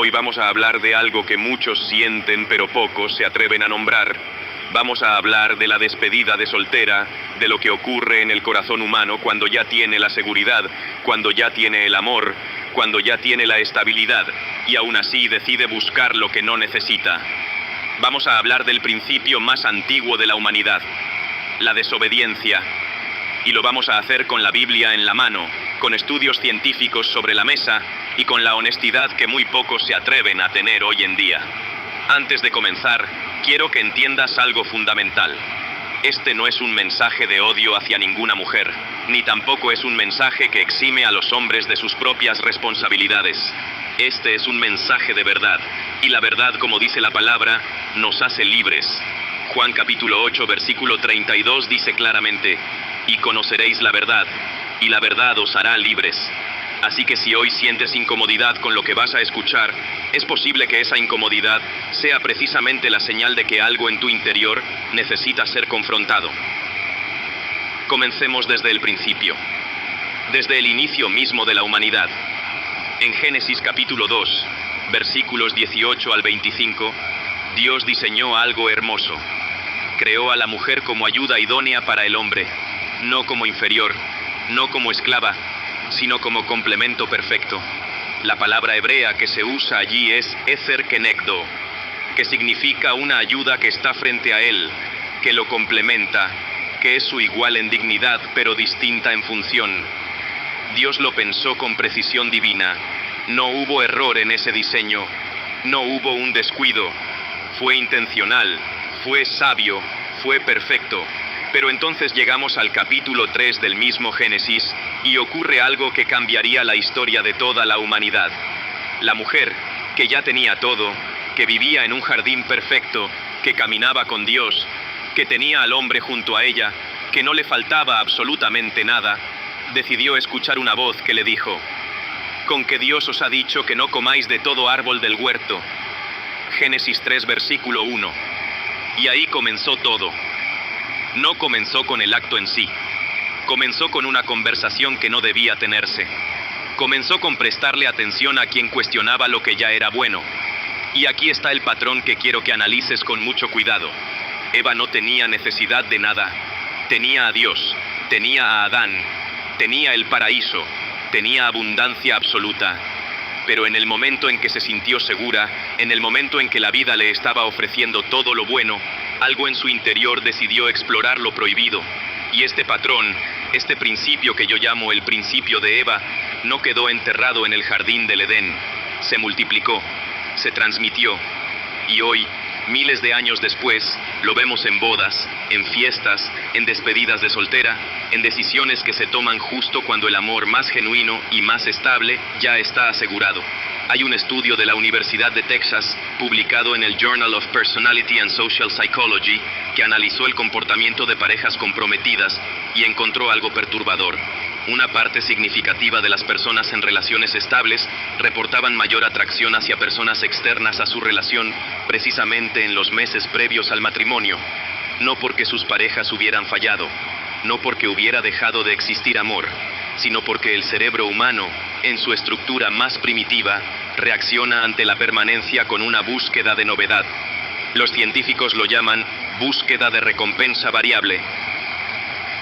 Hoy vamos a hablar de algo que muchos sienten pero pocos se atreven a nombrar. Vamos a hablar de la despedida de soltera, de lo que ocurre en el corazón humano cuando ya tiene la seguridad, cuando ya tiene el amor, cuando ya tiene la estabilidad, y aún así decide buscar lo que no necesita. Vamos a hablar del principio más antiguo de la humanidad, la desobediencia. Y lo vamos a hacer con la Biblia en la mano, con estudios científicos sobre la mesa y con la honestidad que muy pocos se atreven a tener hoy en día. Antes de comenzar, quiero que entiendas algo fundamental. Este no es un mensaje de odio hacia ninguna mujer, ni tampoco es un mensaje que exime a los hombres de sus propias responsabilidades. Este es un mensaje de verdad, y la verdad, como dice la palabra, nos hace libres. Juan capítulo 8, versículo 32 dice claramente: y conoceréis la verdad, y la verdad os hará libres. Así que si hoy sientes incomodidad con lo que vas a escuchar, es posible que esa incomodidad sea precisamente la señal de que algo en tu interior necesita ser confrontado. Comencemos desde el principio, desde el inicio mismo de la humanidad. En Génesis capítulo 2, versículos 18 al 25, Dios diseñó algo hermoso. Creó a la mujer como ayuda idónea para el hombre, no como inferior, no como esclava, sino como complemento perfecto. La palabra hebrea que se usa allí es Ezer Kenegdo, que significa una ayuda que está frente a él, que lo complementa, que es su igual en dignidad pero distinta en función. Dios lo pensó con precisión divina. No hubo error en ese diseño, no hubo un descuido. Fue intencional, fue sabio, fue perfecto. Pero entonces llegamos al capítulo 3 del mismo Génesis y ocurre algo que cambiaría la historia de toda la humanidad. La mujer, que ya tenía todo, que vivía en un jardín perfecto, que caminaba con Dios, que tenía al hombre junto a ella, que no le faltaba absolutamente nada, decidió escuchar una voz que le dijo: «Con que Dios os ha dicho que no comáis de todo árbol del huerto». Génesis 3, versículo 1. Y ahí comenzó todo. No comenzó con el acto en sí. Comenzó con una conversación que no debía tenerse. Comenzó con prestarle atención a quien cuestionaba lo que ya era bueno. Y aquí está el patrón que quiero que analices con mucho cuidado. Eva no tenía necesidad de nada. Tenía a Dios, tenía a Adán, tenía el paraíso, tenía abundancia absoluta. Pero en el momento en que se sintió segura, en el momento en que la vida le estaba ofreciendo todo lo bueno, algo en su interior decidió explorar lo prohibido. Y este patrón, este principio que yo llamo el principio de Eva, no quedó enterrado en el jardín del Edén. Se multiplicó, se transmitió. Y hoy, miles de años después, lo vemos en bodas, en fiestas, en despedidas de soltera, en decisiones que se toman justo cuando el amor más genuino y más estable ya está asegurado. Hay un estudio de la Universidad de Texas, publicado en el Journal of Personality and Social Psychology, que analizó el comportamiento de parejas comprometidas y encontró algo perturbador. Una parte significativa de las personas en relaciones estables reportaban mayor atracción hacia personas externas a su relación precisamente en los meses previos al matrimonio. No porque sus parejas hubieran fallado, no porque hubiera dejado de existir amor, sino porque el cerebro humano, en su estructura más primitiva, reacciona ante la permanencia con una búsqueda de novedad. Los científicos lo llaman búsqueda de recompensa variable.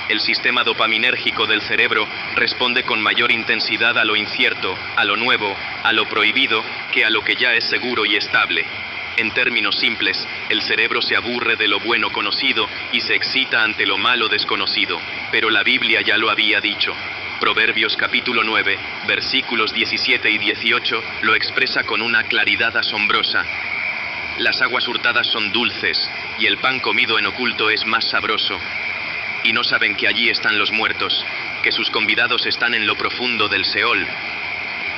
El sistema dopaminérgico del cerebro responde con mayor intensidad a lo incierto, a lo nuevo, a lo prohibido, que a lo que ya es seguro y estable. En términos simples, el cerebro se aburre de lo bueno conocido y se excita ante lo malo desconocido. Pero la Biblia ya lo había dicho. Proverbios capítulo 9, versículos 17 y 18, lo expresa con una claridad asombrosa. Las aguas hurtadas son dulces, y el pan comido en oculto es más sabroso. Y no saben que allí están los muertos, que sus convidados están en lo profundo del Seol.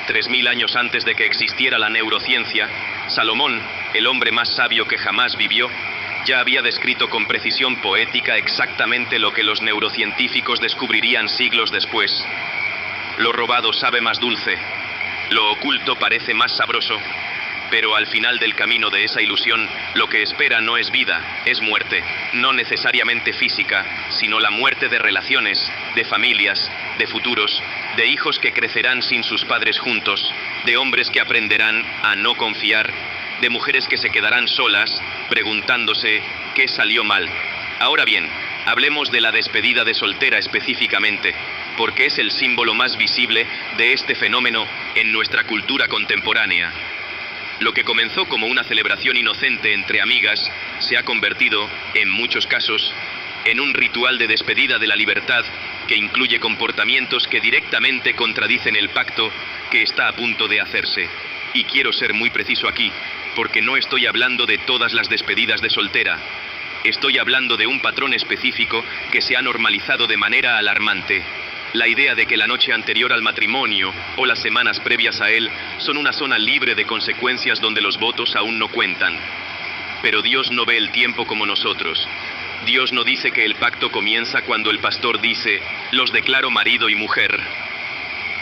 3000 años antes de que existiera la neurociencia, Salomón, el hombre más sabio que jamás vivió, ya había descrito con precisión poética exactamente lo que los neurocientíficos descubrirían siglos después. Lo robado sabe más dulce, lo oculto parece más sabroso, pero al final del camino de esa ilusión, lo que espera no es vida, es muerte, no necesariamente física, sino la muerte de relaciones, de familias, de futuros, de hijos que crecerán sin sus padres juntos, de hombres que aprenderán a no confiar, de mujeres que se quedarán solas, preguntándose qué salió mal. Ahora bien, hablemos de la despedida de soltera específicamente, porque es el símbolo más visible de este fenómeno en nuestra cultura contemporánea. Lo que comenzó como una celebración inocente entre amigas se ha convertido, en muchos casos, en un ritual de despedida de la libertad que incluye comportamientos que directamente contradicen el pacto que está a punto de hacerse. Y quiero ser muy preciso aquí, porque no estoy hablando de todas las despedidas de soltera. Estoy hablando de un patrón específico que se ha normalizado de manera alarmante. La idea de que la noche anterior al matrimonio o las semanas previas a él son una zona libre de consecuencias donde los votos aún no cuentan. Pero Dios no ve el tiempo como nosotros. Dios no dice que el pacto comienza cuando el pastor dice, los declaro marido y mujer.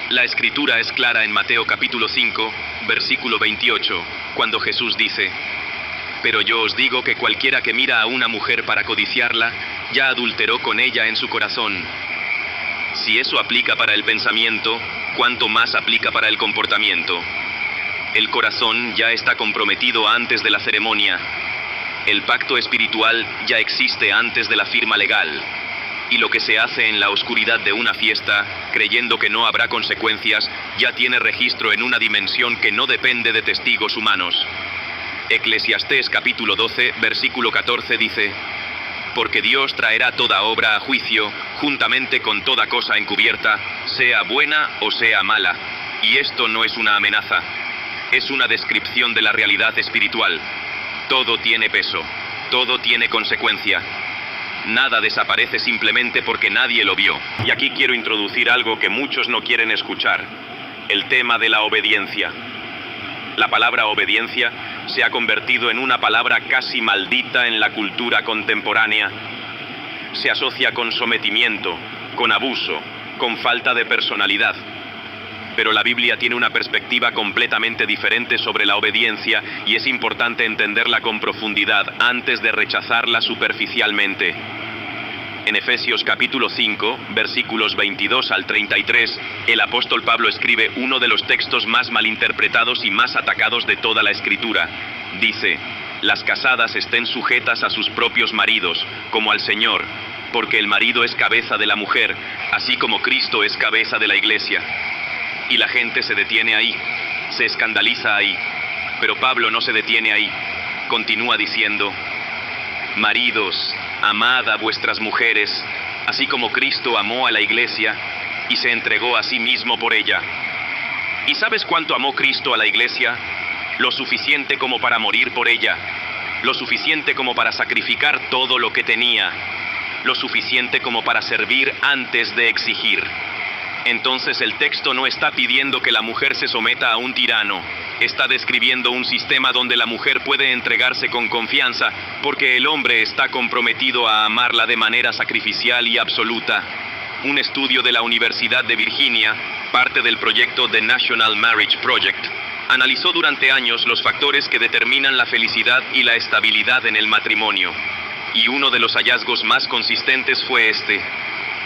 La escritura es clara en Mateo capítulo 5, versículo 28, cuando Jesús dice, pero yo os digo que cualquiera que mira a una mujer para codiciarla, ya adulteró con ella en su corazón. Si eso aplica para el pensamiento, ¿cuánto más aplica para el comportamiento? El corazón ya está comprometido antes de la ceremonia. El pacto espiritual ya existe antes de la firma legal. Y lo que se hace en la oscuridad de una fiesta, creyendo que no habrá consecuencias, ya tiene registro en una dimensión que no depende de testigos humanos. Eclesiastés capítulo 12, versículo 14 dice, porque Dios traerá toda obra a juicio, juntamente con toda cosa encubierta, sea buena o sea mala. Y esto no es una amenaza, es una descripción de la realidad espiritual. Todo tiene peso, todo tiene consecuencia. Nada desaparece simplemente porque nadie lo vio. Y aquí quiero introducir algo que muchos no quieren escuchar, el tema de la obediencia. La palabra obediencia se ha convertido en una palabra casi maldita en la cultura contemporánea. Se asocia con sometimiento, con abuso, con falta de personalidad. Pero la Biblia tiene una perspectiva completamente diferente sobre la obediencia y es importante entenderla con profundidad antes de rechazarla superficialmente. En Efesios capítulo 5, versículos 22 al 33, el apóstol Pablo escribe uno de los textos más malinterpretados y más atacados de toda la Escritura. Dice, las casadas estén sujetas a sus propios maridos, como al Señor, porque el marido es cabeza de la mujer, así como Cristo es cabeza de la iglesia. Y la gente se detiene ahí, se escandaliza ahí, pero Pablo no se detiene ahí. Continúa diciendo, maridos, amad a vuestras mujeres, así como Cristo amó a la iglesia y se entregó a sí mismo por ella. ¿Y sabes cuánto amó Cristo a la iglesia? Lo suficiente como para morir por ella, lo suficiente como para sacrificar todo lo que tenía, lo suficiente como para servir antes de exigir. Entonces el texto no está pidiendo que la mujer se someta a un tirano, está describiendo un sistema donde la mujer puede entregarse con confianza, porque el hombre está comprometido a amarla de manera sacrificial y absoluta. Un estudio de la Universidad de Virginia, parte del proyecto The National Marriage Project, analizó durante años los factores que determinan la felicidad y la estabilidad en el matrimonio. Y uno de los hallazgos más consistentes fue este.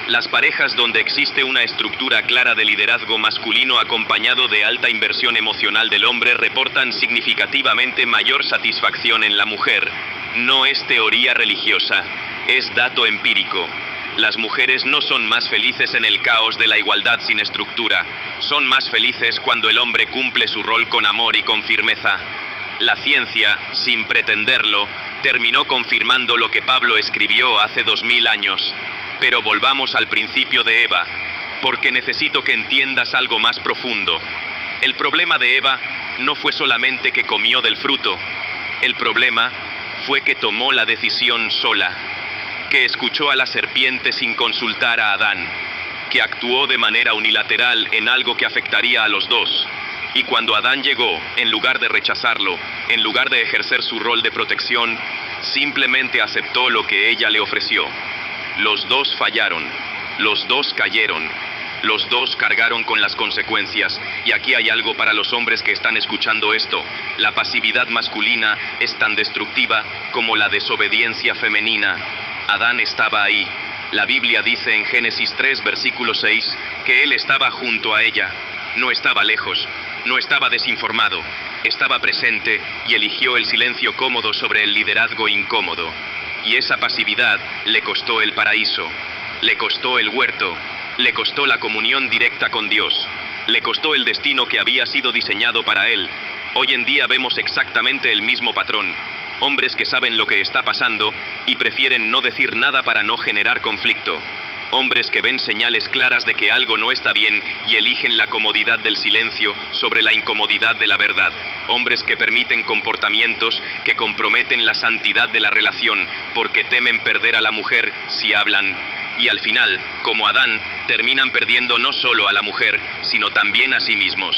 Las parejas donde existe una estructura clara de liderazgo masculino acompañado de alta inversión emocional del hombre reportan significativamente mayor satisfacción en la mujer. No es teoría religiosa, es dato empírico. Las mujeres no son más felices en el caos de la igualdad sin estructura. Son más felices cuando el hombre cumple su rol con amor y con firmeza. La ciencia, sin pretenderlo, terminó confirmando lo que Pablo escribió hace 2000 años. Pero volvamos al principio de Eva, porque necesito que entiendas algo más profundo. El problema de Eva no fue solamente que comió del fruto. El problema fue que tomó la decisión sola, que escuchó a la serpiente sin consultar a Adán, que actuó de manera unilateral en algo que afectaría a los dos. Y cuando Adán llegó, en lugar de rechazarlo, en lugar de ejercer su rol de protección, simplemente aceptó lo que ella le ofreció. Los dos fallaron, los dos cayeron, los dos cargaron con las consecuencias. Y aquí hay algo para los hombres que están escuchando esto. La pasividad masculina es tan destructiva como la desobediencia femenina. Adán estaba ahí. La Biblia dice en Génesis 3, versículo 6, que él estaba junto a ella. No estaba lejos, No estaba desinformado, estaba presente y eligió el silencio cómodo sobre el liderazgo incómodo. Y esa pasividad le costó el paraíso, le costó el huerto, le costó la comunión directa con Dios, le costó el destino que había sido diseñado para él. Hoy en día vemos exactamente el mismo patrón. Hombres que saben lo que está pasando y prefieren no decir nada para no generar conflicto. Hombres que ven señales claras de que algo no está bien y eligen la comodidad del silencio sobre la incomodidad de la verdad. Hombres que permiten comportamientos que comprometen la santidad de la relación porque temen perder a la mujer si hablan. Y al final, como Adán, terminan perdiendo no solo a la mujer, sino también a sí mismos.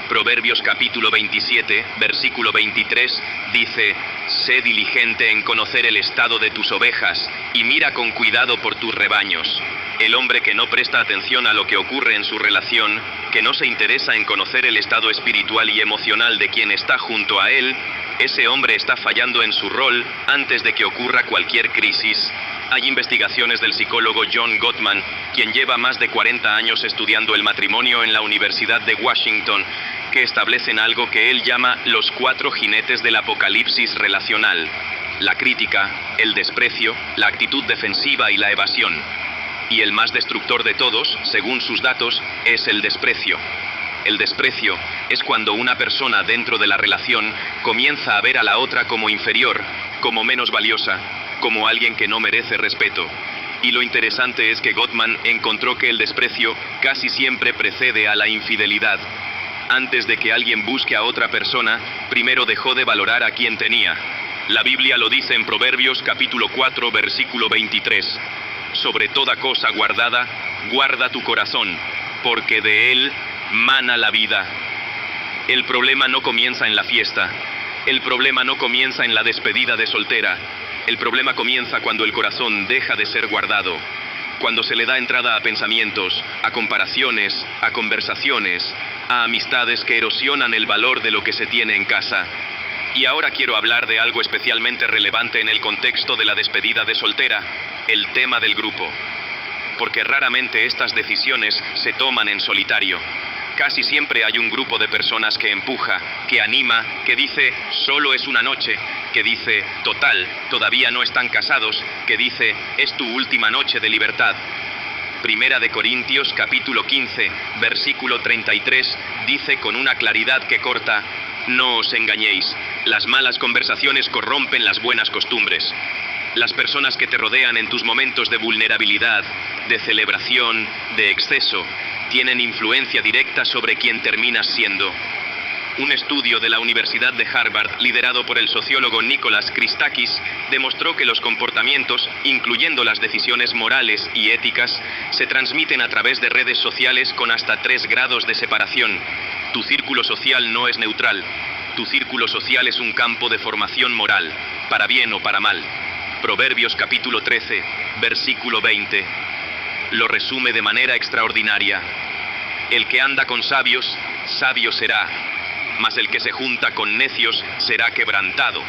Proverbios capítulo 27, versículo 23, dice: «Sé diligente en conocer el estado de tus ovejas, y mira con cuidado por tus rebaños». El hombre que no presta atención a lo que ocurre en su relación, que no se interesa en conocer el estado espiritual y emocional de quien está junto a él, ese hombre está fallando en su rol antes de que ocurra cualquier crisis. Hay investigaciones del psicólogo John Gottman, quien lleva más de 40 años estudiando el matrimonio en la Universidad de Washington, que establecen algo que él llama los 4 jinetes del apocalipsis relacional: la crítica, el desprecio, la actitud defensiva y la evasión. Y el más destructor de todos, según sus datos, es el desprecio. El desprecio es cuando una persona dentro de la relación comienza a ver a la otra como inferior, como menos valiosa, como alguien que no merece respeto. Y lo interesante es que Gottman encontró que el desprecio casi siempre precede a la infidelidad. Antes de que alguien busque a otra persona, primero dejó de valorar a quien tenía. La Biblia lo dice en Proverbios capítulo 4, versículo 23. Sobre toda cosa guardada, guarda tu corazón, porque de él mana la vida. El problema no comienza en la fiesta. El problema no comienza en la despedida de soltera. El problema comienza cuando el corazón deja de ser guardado. Cuando se le da entrada a pensamientos, a comparaciones, a conversaciones, a amistades que erosionan el valor de lo que se tiene en casa. Y ahora quiero hablar de algo especialmente relevante en el contexto de la despedida de soltera: el tema del grupo. Porque raramente estas decisiones se toman en solitario. Casi siempre hay un grupo de personas que empuja, que anima, que dice: solo es una noche, que dice: total, todavía no están casados, que dice: es tu última noche de libertad. Primera de Corintios capítulo 15, versículo 33, dice con una claridad que corta: no os engañéis, las malas conversaciones corrompen las buenas costumbres. Las personas que te rodean en tus momentos de vulnerabilidad, de celebración, de exceso, tienen influencia directa sobre quien terminas siendo. Un estudio de la Universidad de Harvard, liderado por el sociólogo Nicholas Christakis, demostró que los comportamientos, incluyendo las decisiones morales y éticas, se transmiten a través de redes sociales con hasta 3 grados de separación. Tu círculo social no es neutral. Tu círculo social es un campo de formación moral, para bien o para mal. Proverbios capítulo 13, versículo 20. Lo resume de manera extraordinaria: el que anda con sabios, sabio será, mas el que se junta con necios será quebrantado.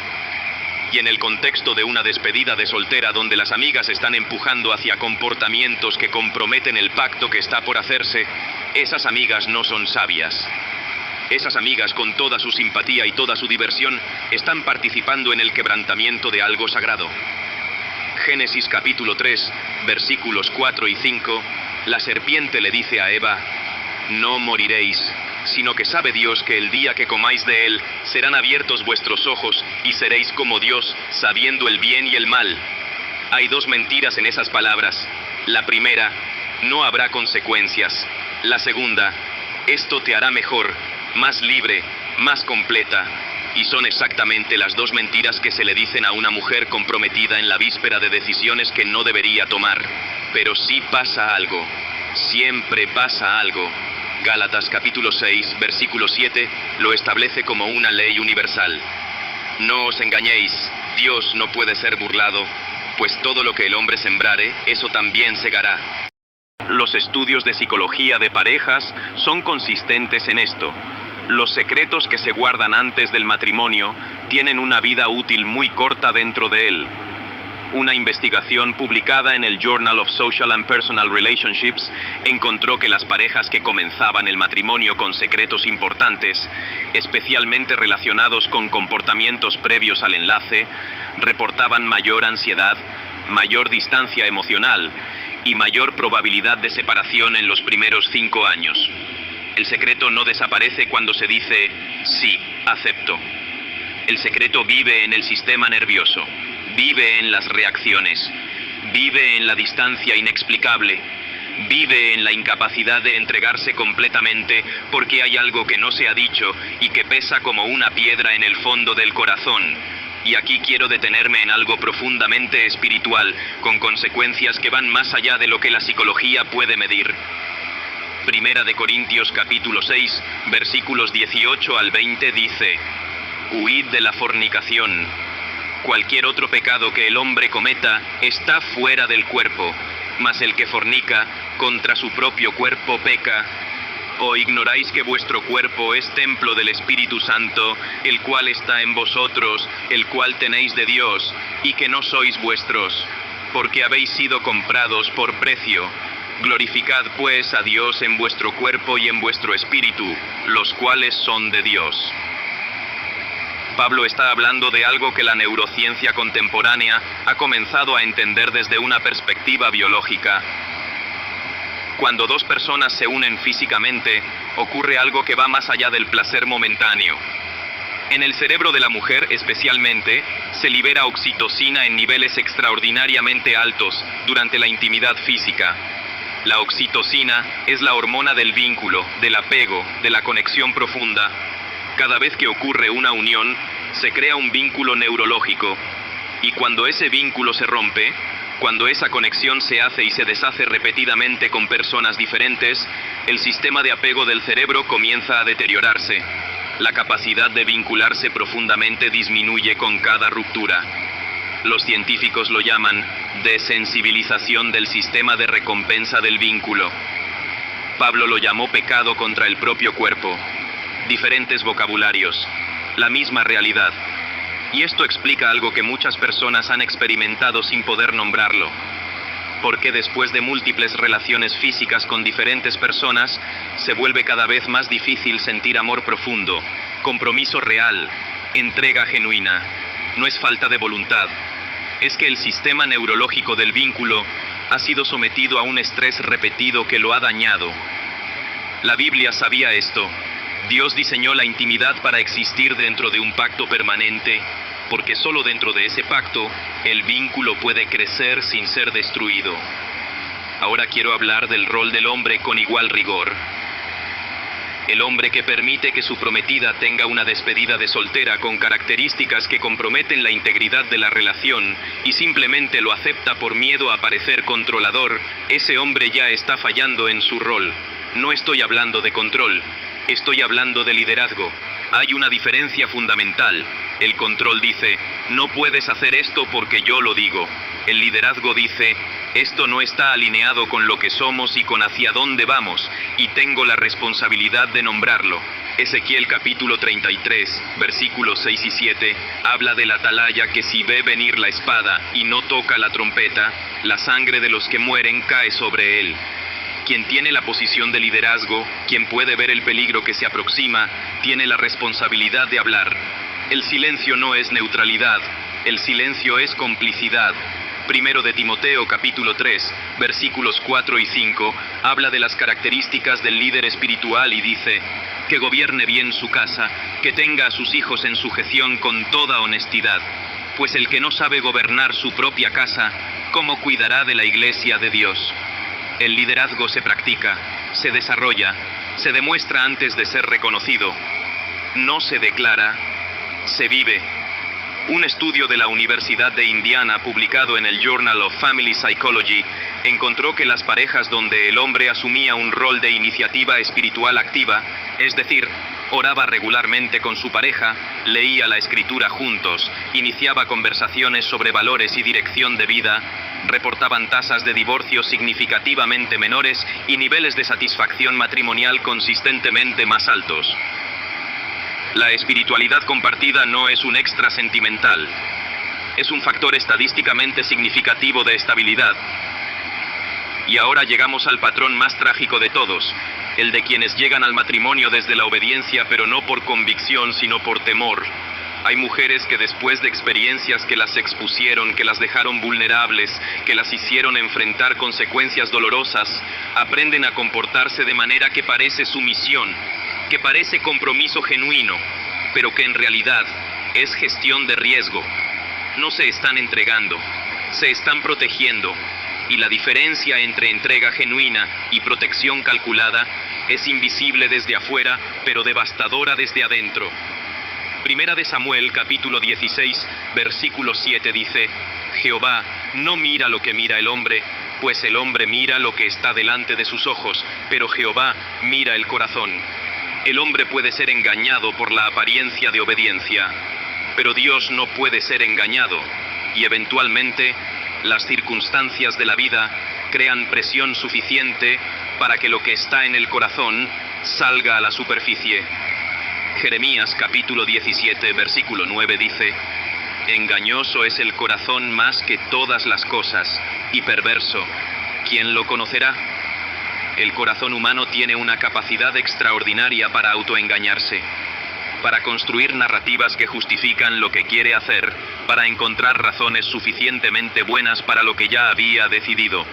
Y en el contexto de una despedida de soltera donde las amigas están empujando hacia comportamientos que comprometen el pacto que está por hacerse, esas amigas no son sabias. Esas amigas, con toda su simpatía y toda su diversión, están participando en el quebrantamiento de algo sagrado. Génesis capítulo 3, versículos 4 y 5, la serpiente le dice a Eva: no moriréis, sino que sabe Dios que el día que comáis de él, serán abiertos vuestros ojos, y seréis como Dios, sabiendo el bien y el mal. Hay 2 mentiras en esas palabras. La primera: no habrá consecuencias. La segunda: esto te hará mejor, más libre, más completa. Y son exactamente las 2 mentiras que se le dicen a una mujer comprometida en la víspera de decisiones que no debería tomar. Pero sí pasa algo. Siempre pasa algo. Gálatas capítulo 6, versículo 7, lo establece como una ley universal. No os engañéis, Dios no puede ser burlado, pues todo lo que el hombre sembrare, eso también segará. Los estudios de psicología de parejas son consistentes en esto. Los secretos que se guardan antes del matrimonio tienen una vida útil muy corta dentro de él. Una investigación publicada en el Journal of Social and Personal Relationships encontró que las parejas que comenzaban el matrimonio con secretos importantes, especialmente relacionados con comportamientos previos al enlace, reportaban mayor ansiedad, mayor distancia emocional y mayor probabilidad de separación en los primeros 5 años. El secreto no desaparece cuando se dice, sí, acepto. El secreto vive en el sistema nervioso, vive en las reacciones, vive en la distancia inexplicable, vive en la incapacidad de entregarse completamente porque hay algo que no se ha dicho y que pesa como una piedra en el fondo del corazón. Y aquí quiero detenerme en algo profundamente espiritual, con consecuencias que van más allá de lo que la psicología puede medir. Primera de Corintios capítulo 6, versículos 18 al 20 dice: Huid de la fornicación. Cualquier otro pecado que el hombre cometa está fuera del cuerpo, mas el que fornica contra su propio cuerpo peca. ¿O ignoráis que vuestro cuerpo es templo del Espíritu Santo, el cual está en vosotros, el cual tenéis de Dios, y que no sois vuestros? Porque habéis sido comprados por precio. Glorificad pues a Dios en vuestro cuerpo y en vuestro espíritu, los cuales son de Dios. Pablo está hablando de algo que la neurociencia contemporánea ha comenzado a entender desde una perspectiva biológica. Cuando dos personas se unen físicamente, ocurre algo que va más allá del placer momentáneo. En el cerebro de la mujer, especialmente, se libera oxitocina en niveles extraordinariamente altos durante la intimidad física. La oxitocina es la hormona del vínculo, del apego, de la conexión profunda. Cada vez que ocurre una unión, se crea un vínculo neurológico. Y cuando ese vínculo se rompe, cuando esa conexión se hace y se deshace repetidamente con personas diferentes, el sistema de apego del cerebro comienza a deteriorarse. La capacidad de vincularse profundamente disminuye con cada ruptura. Los científicos lo llaman desensibilización del sistema de recompensa del vínculo. Pablo lo llamó pecado contra el propio cuerpo. Diferentes vocabularios, la misma realidad. Y esto explica algo que muchas personas han experimentado sin poder nombrarlo. Porque después de múltiples relaciones físicas con diferentes personas, se vuelve cada vez más difícil sentir amor profundo, compromiso real, entrega genuina. No es falta de voluntad. Es que el sistema neurológico del vínculo ha sido sometido a un estrés repetido que lo ha dañado. La Biblia sabía esto. Dios diseñó la intimidad para existir dentro de un pacto permanente, porque solo dentro de ese pacto, el vínculo puede crecer sin ser destruido. Ahora quiero hablar del rol del hombre con igual rigor. El hombre que permite que su prometida tenga una despedida de soltera con características que comprometen la integridad de la relación y simplemente lo acepta por miedo a parecer controlador, ese hombre ya está fallando en su rol. No estoy hablando de control. Estoy hablando de liderazgo. Hay una diferencia fundamental. El control dice, no puedes hacer esto porque yo lo digo. El liderazgo dice, esto no está alineado con lo que somos y con hacia dónde vamos, y tengo la responsabilidad de nombrarlo. Ezequiel capítulo 33, versículos 6 y 7, habla del atalaya que si ve venir la espada y no toca la trompeta, la sangre de los que mueren cae sobre él. Quien tiene la posición de liderazgo, quien puede ver el peligro que se aproxima, tiene la responsabilidad de hablar. El silencio no es neutralidad, el silencio es complicidad. Primero de Timoteo capítulo 3, versículos 4 y 5, habla de las características del líder espiritual y dice, que gobierne bien su casa, que tenga a sus hijos en sujeción con toda honestidad, pues el que no sabe gobernar su propia casa, ¿cómo cuidará de la iglesia de Dios? El liderazgo se practica, se desarrolla, se demuestra antes de ser reconocido. No se declara, se vive. Un estudio de la Universidad de Indiana publicado en el Journal of Family Psychology encontró que las parejas donde el hombre asumía un rol de iniciativa espiritual activa, es decir, oraba regularmente con su pareja, leía la escritura juntos, iniciaba conversaciones sobre valores y dirección de vida, reportaban tasas de divorcio significativamente menores y niveles de satisfacción matrimonial consistentemente más altos. La espiritualidad compartida no es un extra sentimental. Es un factor estadísticamente significativo de estabilidad. Y ahora llegamos al patrón más trágico de todos, el de quienes llegan al matrimonio desde la obediencia, pero no por convicción, sino por temor. Hay mujeres que después de experiencias que las expusieron, que las dejaron vulnerables, que las hicieron enfrentar consecuencias dolorosas, aprenden a comportarse de manera que parece sumisión, que parece compromiso genuino, pero que en realidad es gestión de riesgo. No se están entregando, se están protegiendo, y la diferencia entre entrega genuina y protección calculada es invisible desde afuera, pero devastadora desde adentro. Primera de Samuel, capítulo 16, versículo 7 dice: Jehová no mira lo que mira el hombre, pues el hombre mira lo que está delante de sus ojos, pero Jehová mira el corazón. El hombre puede ser engañado por la apariencia de obediencia, pero Dios no puede ser engañado, y eventualmente las circunstancias de la vida crean presión suficiente para que lo que está en el corazón salga a la superficie. Jeremías capítulo 17, versículo 9 dice: Engañoso es el corazón más que todas las cosas, y perverso, ¿quién lo conocerá? El corazón humano tiene una capacidad extraordinaria para autoengañarse, para construir narrativas que justifican lo que quiere hacer, para encontrar razones suficientemente buenas para lo que ya había decidido.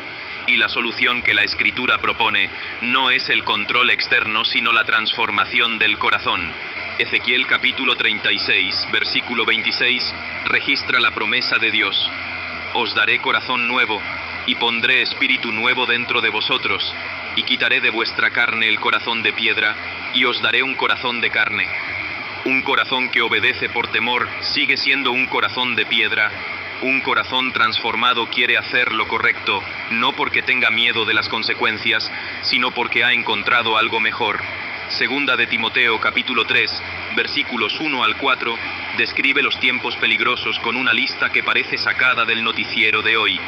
Y la solución que la Escritura propone no es el control externo, sino la transformación del corazón. Ezequiel capítulo 36, versículo 26, registra la promesa de Dios: Os daré corazón nuevo, y pondré espíritu nuevo dentro de vosotros, y quitaré de vuestra carne el corazón de piedra, y os daré un corazón de carne. Un corazón que obedece por temor sigue siendo un corazón de piedra. Un corazón transformado quiere hacer lo correcto, no porque tenga miedo de las consecuencias, sino porque ha encontrado algo mejor. Segunda de Timoteo capítulo 3, versículos 1 al 4, describe los tiempos peligrosos con una lista que parece sacada del noticiero de hoy.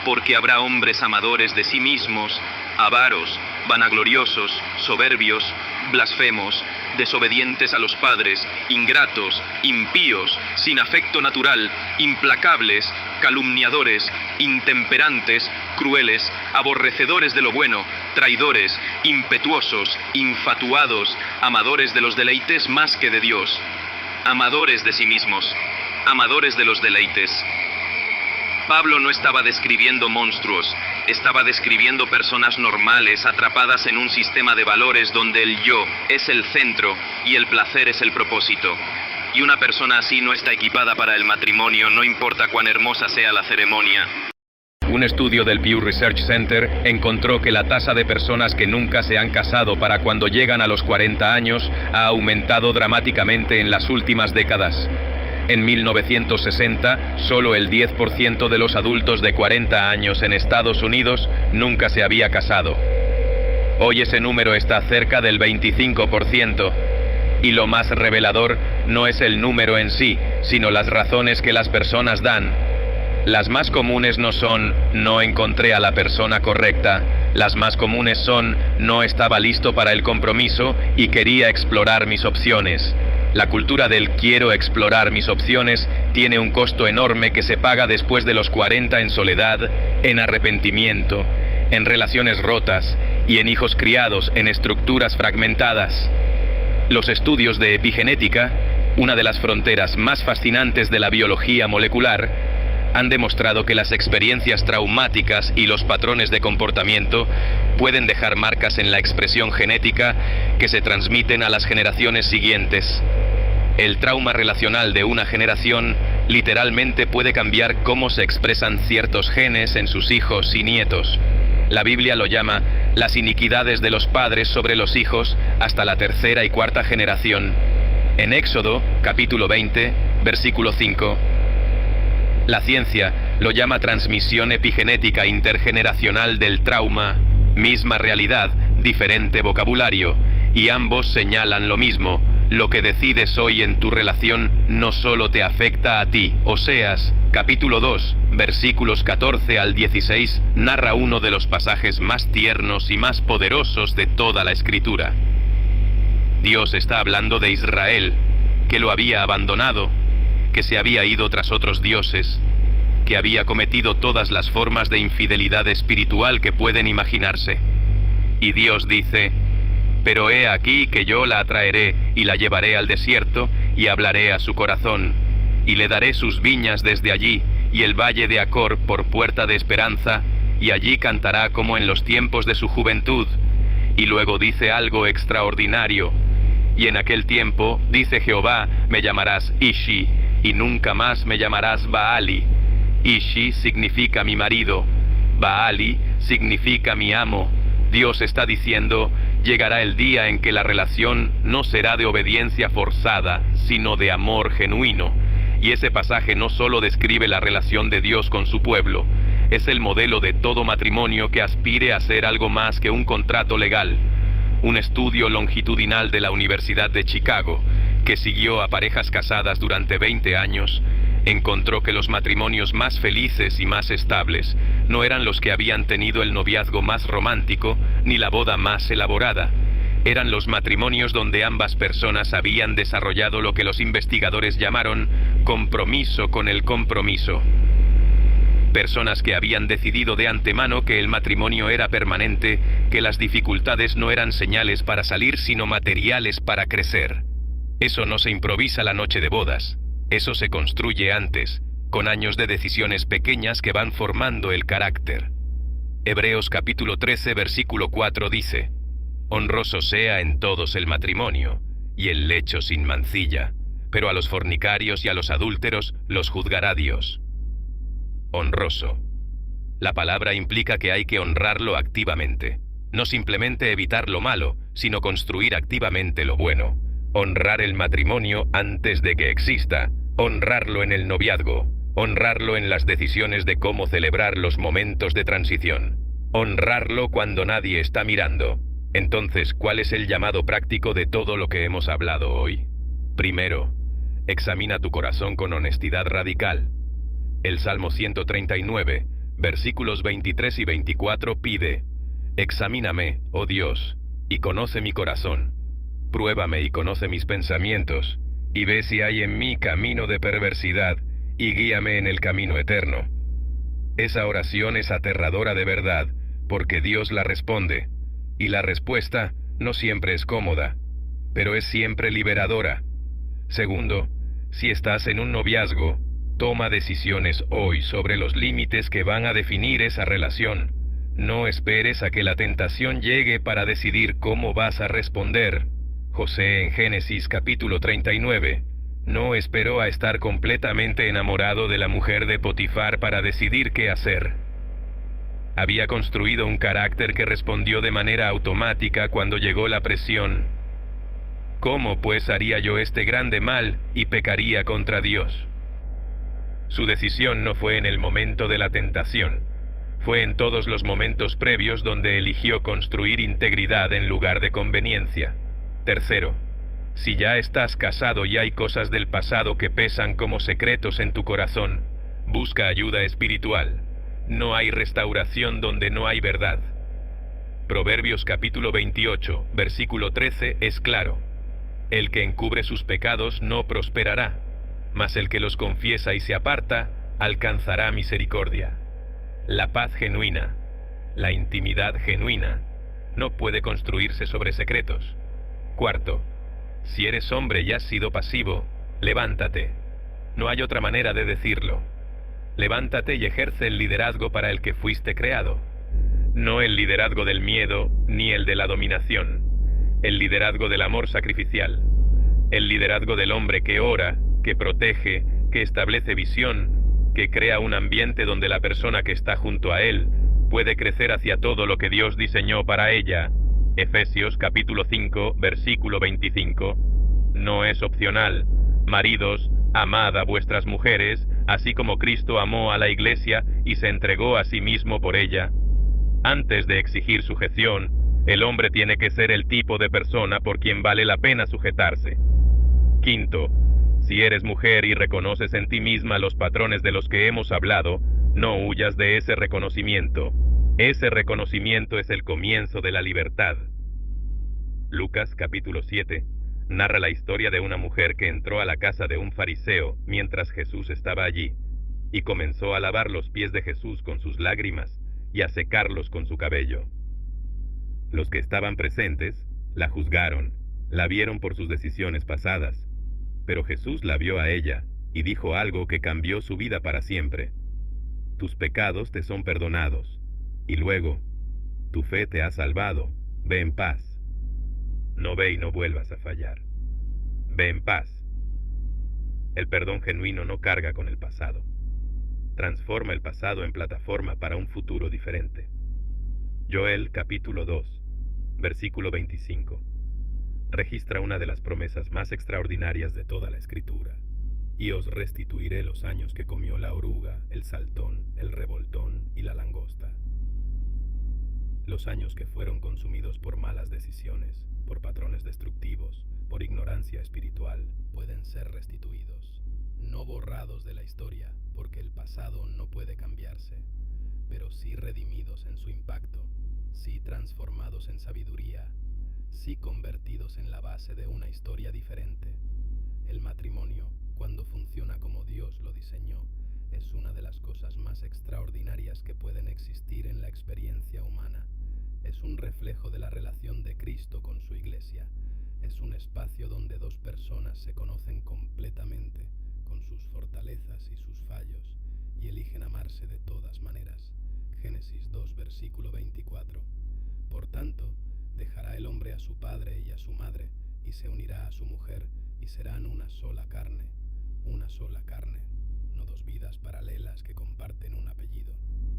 Porque habrá hombres amadores de sí mismos, avaros, vanagloriosos, soberbios, blasfemos, desobedientes a los padres, ingratos, impíos, sin afecto natural, implacables, calumniadores, intemperantes, crueles, aborrecedores de lo bueno, traidores, impetuosos, infatuados, amadores de los deleites más que de Dios, amadores de sí mismos, amadores de los deleites. Pablo no estaba describiendo monstruos, estaba describiendo personas normales atrapadas en un sistema de valores donde el yo es el centro y el placer es el propósito. Y una persona así no está equipada para el matrimonio, no importa cuán hermosa sea la ceremonia. Un estudio del Pew Research Center encontró que la tasa de personas que nunca se han casado para cuando llegan a los 40 años ha aumentado dramáticamente en las últimas décadas. En 1960, solo el 10% de los adultos de 40 años en Estados Unidos nunca se había casado. Hoy ese número está cerca del 25%. Y lo más revelador no es el número en sí, sino las razones que las personas dan. Las más comunes no son "no encontré a la persona correcta". Las más comunes son "no estaba listo para el compromiso y quería explorar mis opciones". La cultura del "quiero explorar mis opciones" tiene un costo enorme que se paga después de los 40 en soledad, en arrepentimiento, en relaciones rotas y en hijos criados en estructuras fragmentadas. Los estudios de epigenética, una de las fronteras más fascinantes de la biología molecular, han demostrado que las experiencias traumáticas y los patrones de comportamiento pueden dejar marcas en la expresión genética que se transmiten a las generaciones siguientes. El trauma relacional de una generación literalmente puede cambiar cómo se expresan ciertos genes en sus hijos y nietos. La Biblia lo llama las iniquidades de los padres sobre los hijos hasta la tercera y cuarta generación. En Éxodo, capítulo 20, versículo 5. La ciencia lo llama transmisión epigenética intergeneracional del trauma, misma realidad, diferente vocabulario, y ambos señalan lo mismo: lo que decides hoy en tu relación no solo te afecta a ti. Oseas, capítulo 2, versículos 14 al 16, narra uno de los pasajes más tiernos y más poderosos de toda la Escritura. Dios está hablando de Israel, que lo había abandonado, que se había ido tras otros dioses, que había cometido todas las formas de infidelidad espiritual que pueden imaginarse. Y Dios dice: pero he aquí que yo la atraeré y la llevaré al desierto, y hablaré a su corazón, y le daré sus viñas desde allí, y el valle de Acor por puerta de esperanza, y allí cantará como en los tiempos de su juventud. Y luego dice algo extraordinario: y en aquel tiempo, dice Jehová, me llamarás Ishi, y nunca más me llamarás Baali. Ishi significa mi marido, Baali significa mi amo. Dios está diciendo: llegará el día en que la relación no será de obediencia forzada, sino de amor genuino. Y ese pasaje no solo describe la relación de Dios con su pueblo, es el modelo de todo matrimonio que aspire a ser algo más que un contrato legal. Un estudio longitudinal de la Universidad de Chicago, que siguió a parejas casadas durante 20 años, encontró que los matrimonios más felices y más estables no eran los que habían tenido el noviazgo más romántico ni la boda más elaborada. Eran los matrimonios donde ambas personas habían desarrollado lo que los investigadores llamaron compromiso con el compromiso. Personas que habían decidido de antemano que el matrimonio era permanente, que las dificultades no eran señales para salir sino materiales para crecer. Eso no se improvisa la noche de bodas. Eso se construye antes, con años de decisiones pequeñas que van formando el carácter. Hebreos capítulo 13 versículo 4 dice: honroso sea en todos el matrimonio, y el lecho sin mancilla, pero a los fornicarios y a los adúlteros los juzgará Dios. Honroso. La palabra implica que hay que honrarlo activamente, no simplemente evitar lo malo, sino construir activamente lo bueno. Honrar el matrimonio antes de que exista, honrarlo en el noviazgo, honrarlo en las decisiones de cómo celebrar los momentos de transición, honrarlo cuando nadie está mirando. Entonces, ¿cuál es el llamado práctico de todo lo que hemos hablado hoy? Primero, examina tu corazón con honestidad radical. El Salmo 139, versículos 23 y 24 pide: examíname, oh Dios, y conoce mi corazón. Pruébame y conoce mis pensamientos, y ve si hay en mí camino de perversidad, y guíame en el camino eterno. Esa oración es aterradora de verdad, porque Dios la responde, y la respuesta no siempre es cómoda, pero es siempre liberadora. Segundo, si estás en un noviazgo, toma decisiones hoy sobre los límites que van a definir esa relación. No esperes a que la tentación llegue para decidir cómo vas a responder. José en Génesis capítulo 39, no esperó a estar completamente enamorado de la mujer de Potifar para decidir qué hacer. Había construido un carácter que respondió de manera automática cuando llegó la presión. ¿Cómo pues haría yo este grande mal y pecaría contra Dios? Su decisión no fue en el momento de la tentación, fue en todos los momentos previos donde eligió construir integridad en lugar de conveniencia. Tercero, si ya estás casado y hay cosas del pasado que pesan como secretos en tu corazón, busca ayuda espiritual. No hay restauración donde no hay verdad. Proverbios capítulo 28, versículo 13 es claro: el que encubre sus pecados no prosperará, mas el que los confiesa y se aparta, alcanzará misericordia. La paz genuina, la intimidad genuina, no puede construirse sobre secretos. Cuarto, si eres hombre y has sido pasivo, levántate. No hay otra manera de decirlo. Levántate y ejerce el liderazgo para el que fuiste creado. No el liderazgo del miedo ni el de la dominación. El liderazgo del amor sacrificial. El liderazgo del hombre que ora, que protege, que establece visión, que crea un ambiente donde la persona que está junto a él puede crecer hacia todo lo que Dios diseñó para ella. Efesios capítulo 5, versículo 25. No es opcional. Maridos, amad a vuestras mujeres, así como Cristo amó a la iglesia y se entregó a sí mismo por ella. Antes de exigir sujeción, el hombre tiene que ser el tipo de persona por quien vale la pena sujetarse. Quinto, si eres mujer y reconoces en ti misma los patrones de los que hemos hablado, no huyas de ese reconocimiento. Ese reconocimiento es el comienzo de la libertad. Lucas capítulo 7, Narra la historia de una mujer que entró a la casa de un fariseo mientras Jesús estaba allí, y comenzó a lavar los pies de Jesús con sus lágrimas y a secarlos con su cabello. Los que estaban presentes la juzgaron, la vieron por sus decisiones pasadas, pero Jesús la vio a ella y dijo algo que cambió su vida para siempre. Tus pecados te son perdonados. Y luego, tu fe te ha salvado. Ve en paz. No ve y no vuelvas a fallar. Ve en paz. El perdón genuino no carga con el pasado. Transforma el pasado en plataforma para un futuro diferente. Joel capítulo 2, versículo 25. Registra una de las promesas más extraordinarias de toda la Escritura. Y os restituiré los años que comió la oruga, el saltón, el revoltón y la langosta. Los años que fueron consumidos por malas decisiones, por patrones destructivos, por ignorancia espiritual, pueden ser restituidos. No borrados de la historia, porque el pasado no puede cambiarse, pero sí redimidos en su impacto, sí transformados en sabiduría, sí convertidos en la base de una historia diferente. El matrimonio, cuando funciona como Dios lo diseñó, es una de las cosas más extraordinarias que pueden existir en la experiencia humana. Es un reflejo de la relación de Cristo con su iglesia. Es un espacio donde dos personas se conocen completamente, con sus fortalezas y sus fallos, y eligen amarse de todas maneras. Génesis 2, versículo 24. Por tanto, dejará el hombre a su padre y a su madre, y se unirá a su mujer, y serán una sola carne, no dos vidas paralelas que comparten un apellido,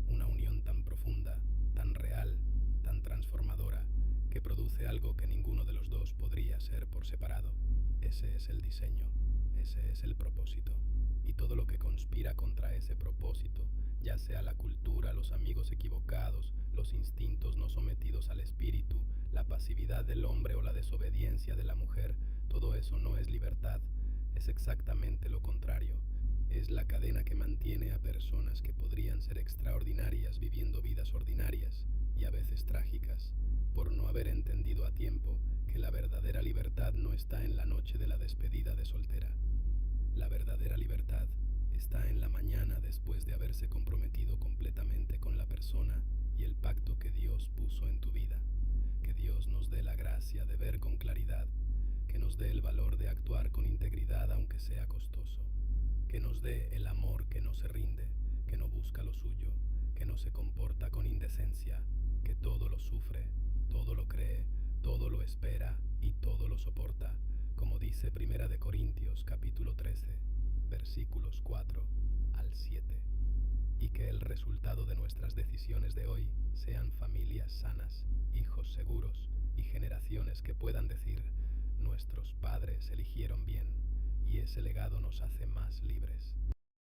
una unión tan profunda, tan real, tan transformadora, que produce algo que ninguno de los dos podría ser por separado. Ese es el diseño, ese es el propósito, y todo lo que conspira contra ese propósito, ya sea la cultura, los amigos equivocados, los instintos no sometidos al espíritu, la pasividad del hombre o la desobediencia de la mujer, todo eso no es libertad, es exactamente lo contrario. Es la cadena que mantiene a personas que podrían ser extraordinarias viviendo vidas ordinarias y a veces trágicas, por no haber entendido a tiempo que la verdadera libertad no está en la noche de la despedida de soltera. La verdadera libertad está en la mañana después de haberse comprometido completamente con la persona y el pacto que Dios puso en tu vida. Que Dios nos dé la gracia de ver con claridad, que nos dé el valor de actuar con integridad aunque sea costoso, que nos dé el amor que no se rinde, que no busca lo suyo, que no se comporta con indecencia, que todo lo sufre, todo lo cree, todo lo espera y todo lo soporta, como dice 1 de Corintios capítulo 13, versículos 4 al 7. Y que el resultado de nuestras decisiones de hoy sean familias sanas, hijos seguros y generaciones que puedan decir: nuestros padres eligieron bien, y ese legado nos hace más libres.